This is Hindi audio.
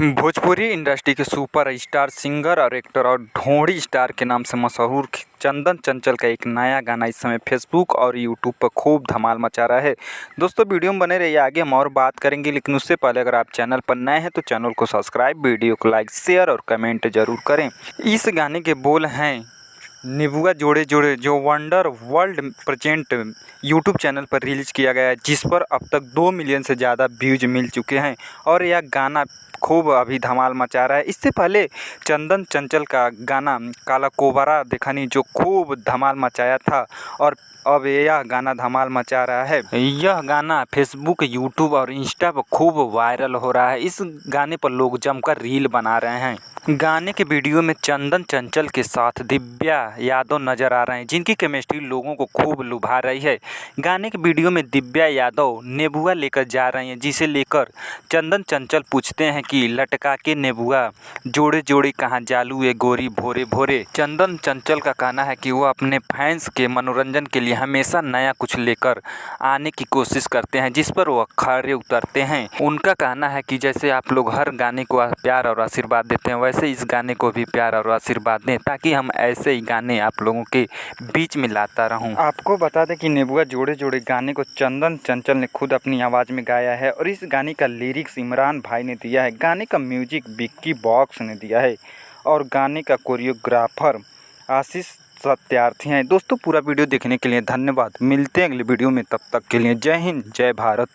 भोजपुरी इंडस्ट्री के सुपर स्टार सिंगर और एक्टर और ढोंढ़ी स्टार के नाम से मशहूर चंदन चंचल का एक नया गाना इस समय फेसबुक और यूट्यूब पर खूब धमाल मचा रहा है। दोस्तों वीडियो में बने रहिए, आगे हम और बात करेंगे, लेकिन उससे पहले अगर आप चैनल पर नए हैं तो चैनल को सब्सक्राइब, वीडियो को लाइक, शेयर और कमेंट जरूर करें। इस गाने के बोल हैं नेबुआ जोड़े जोड़े, जो wonder world present YouTube channel पर रिलीज़ किया गया है, जिस पर अब तक 2 मिलियन से ज़्यादा व्यूज मिल चुके हैं और यह गाना खूब अभी धमाल मचा रहा है। इससे पहले चंदन चंचल का गाना काला कोबरा देखनी जो खूब धमाल मचाया था और अब यह गाना धमाल मचा रहा है। यह गाना फेसबुक, यूट्यूब और इंस्टा पर खूब वायरल हो रहा है। इस गाने पर लोग जमकर रील बना रहे हैं। गाने के वीडियो में चंदन चंचल के साथ दिव्या यादव नज़र आ रहे हैं, जिनकी केमिस्ट्री लोगों को खूब लुभा रही है। गाने के वीडियो में दिव्या यादव नेबुआ लेकर जा रही हैं, जिसे लेकर चंदन चंचल पूछते हैं कि लटका के नेबुआ जोड़े जोड़े कहाँ जालू ये गोरी भोरे भोरे। चंदन चंचल का कहना है कि वो अपने फैंस के मनोरंजन के लिए हमेशा नया कुछ लेकर आने की कोशिश करते हैं, जिस पर वो खरे उतरते हैं। उनका कहना है कि जैसे आप लोग हर गाने को प्यार और आशीर्वाद देते हैं, वैसे इस गाने को भी प्यार और आशीर्वाद दें, ताकि हम ऐसे ही गाने आप लोगों के बीच में लाता रहूं। आपको बता दें कि नेबुआ जोड़े जोड़े गाने को चंदन चंचल ने खुद अपनी आवाज़ में गाया है और इस गाने का लिरिक्स इमरान भाई ने दिया है। गाने का म्यूजिक विक्की बॉक्स ने दिया है और गाने का कोरियोग्राफर आशीष सत्यार्थी हैं। दोस्तों पूरा वीडियो देखने के लिए धन्यवाद। मिलते हैं अगले वीडियो में, तब तक के लिए जय हिंद, जय भारत।